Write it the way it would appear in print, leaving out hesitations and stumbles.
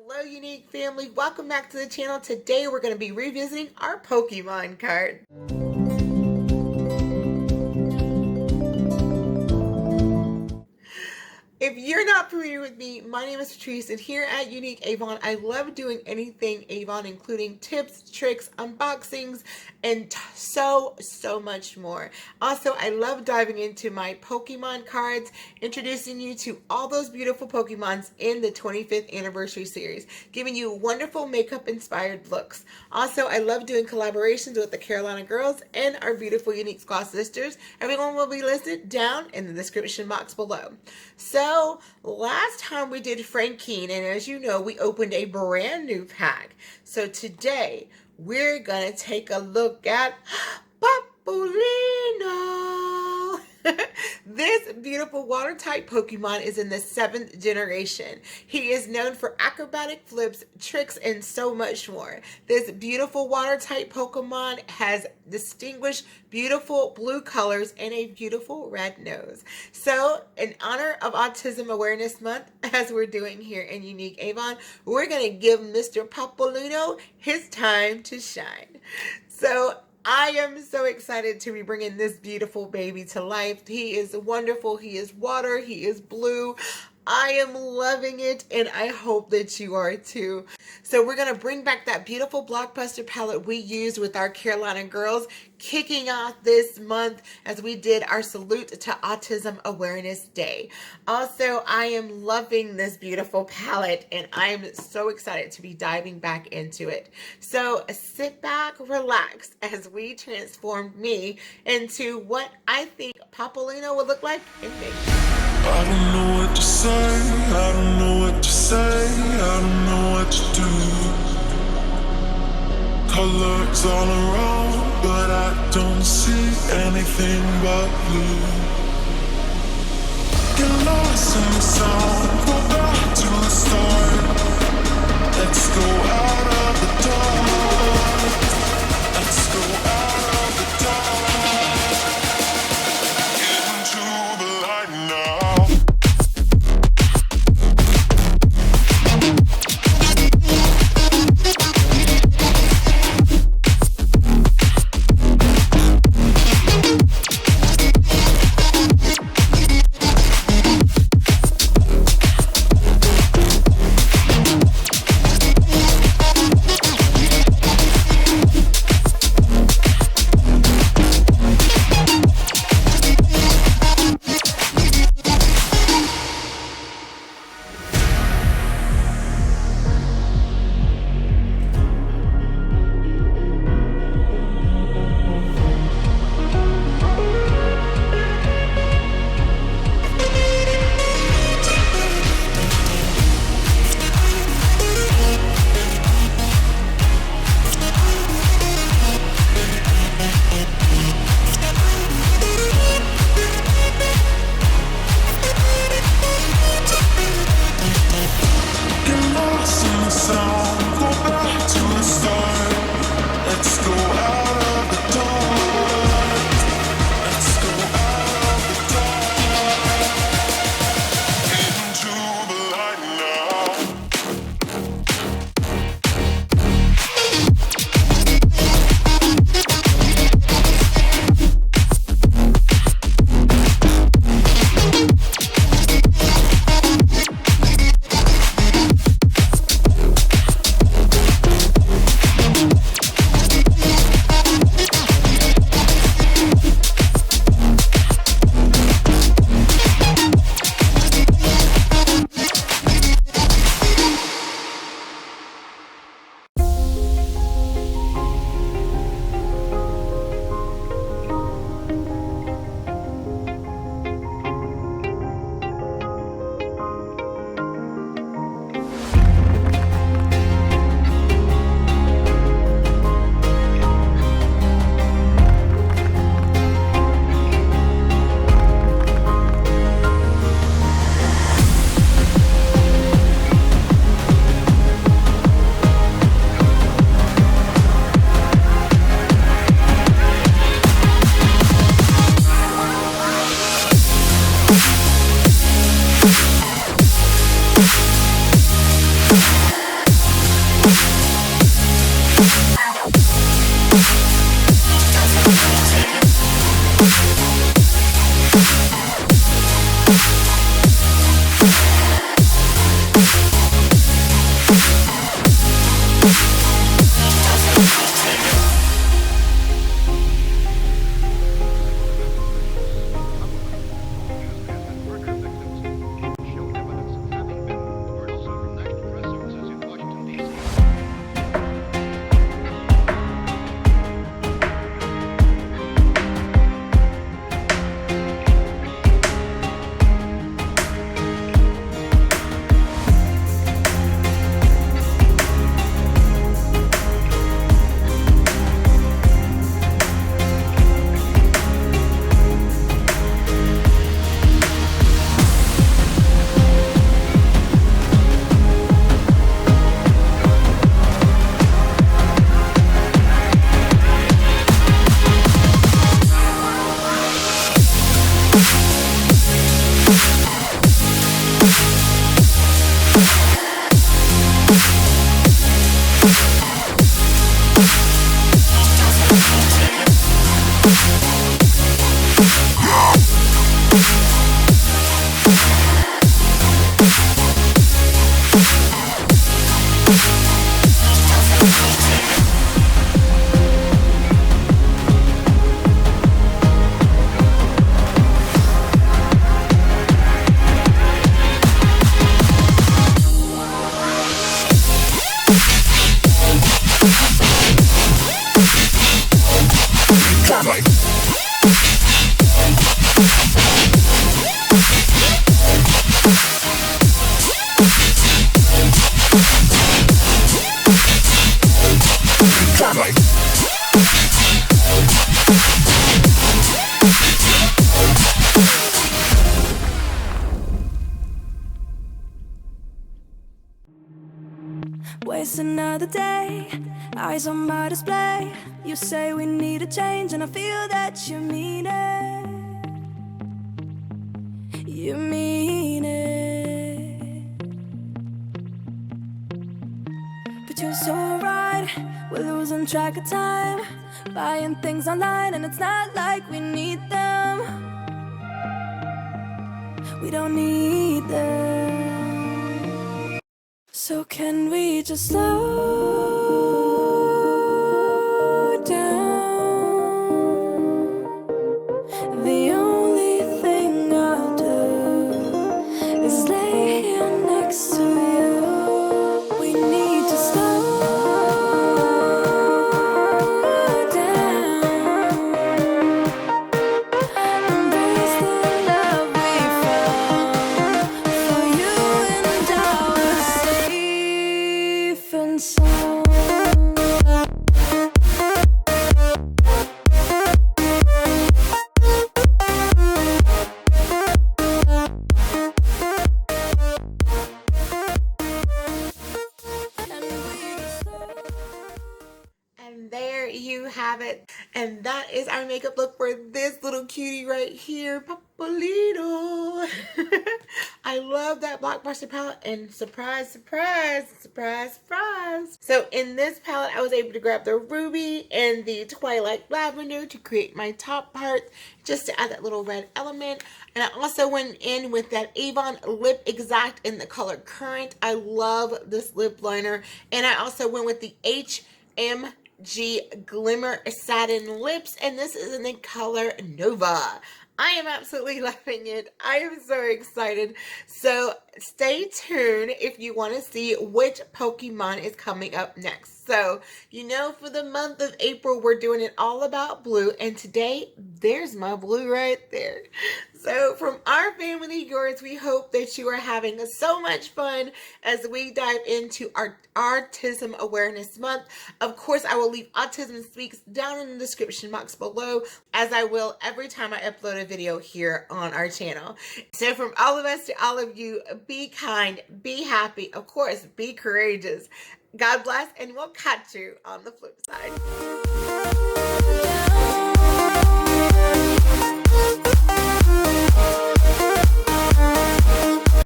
Hello Unique family, welcome back to the channel. Today we're going to be revisiting our Pokemon card. If you're not familiar with me, my name is Patrice, and here at Uneek Avon, I love doing anything Avon, including tips, tricks, unboxings, and so much more. Also, I love diving into my Pokemon cards, introducing you to all those beautiful Pokemons in the 25th anniversary series, giving you wonderful makeup-inspired looks. Also, I love doing collaborations with the Carolina girls and our beautiful Uneek Squad sisters. Everyone will be listed down in the description box below. So, last time we did Frankine, and as you know, we opened a brand new pack. So today, we're going to take a look at Popplio. This beautiful water-type Pokemon is in the 7th generation. He is known for acrobatic flips, tricks, and so much more. This beautiful water-type Pokemon has distinguished, beautiful blue colors and a beautiful red nose. So, in honor of Autism Awareness Month, as we're doing here in Uneek Avon, we're going to give Mr. Popplio his time to shine. So, I am so excited to be bringing this beautiful baby to life. He is wonderful. He is water. He is blue. I am loving it, and I hope that you are too. So we're going to bring back that beautiful Blockbuster palette we used with our Carolina girls, kicking off this month as we did our Salute to Autism Awareness Day. Also, I am loving this beautiful palette, and I'm so excited to be diving back into it. So sit back, relax, as we transformed me into what I think Popplio would look like in me. I don't know what to say, I don't know what to say, I don't know what to do. Colors all around, but I don't see anything but blue. Get lost in the sound, go back to the start. Let's go out of the dark. Let's go out of the dark. Get into the light now. Waste another day, eyes on my display. You say we need a change, and I feel that you mean it. You mean it. But you're so right, we're losing track of time, buying things online, and it's not like we need them. We don't need them. So can we just slow down? The only thing I'll do is lay here next to you. We need to slow down. Embrace the love we found. For you and I were safe and sound. And there you have it. And that is our makeup look for this little cutie right here, Popplio. I love that Blockbuster palette, and surprise, surprise, surprise, surprise. So in this palette, I was able to grab the ruby and the twilight lavender to create my top part, just to add that little red element. And I also went in with that Avon Lip Exact in the color Current. I love this lip liner. And I also went with the HMG Glimmer Satin Lips, and this is in the color Nova. I am absolutely loving it. I am so excited. So stay tuned if you want to see which Pokemon is coming up next. So, you know, for the month of April, we're doing it all about blue. And today, there's my blue right there. So from our family to yours, we hope that you are having so much fun as we dive into our Autism Awareness Month. Of course, I will leave Autism Speaks down in the description box below, as I will every time I upload a video here on our channel. So from all of us to all of you, be kind, be happy, of course, be courageous. God bless, and we'll catch you on the flip side.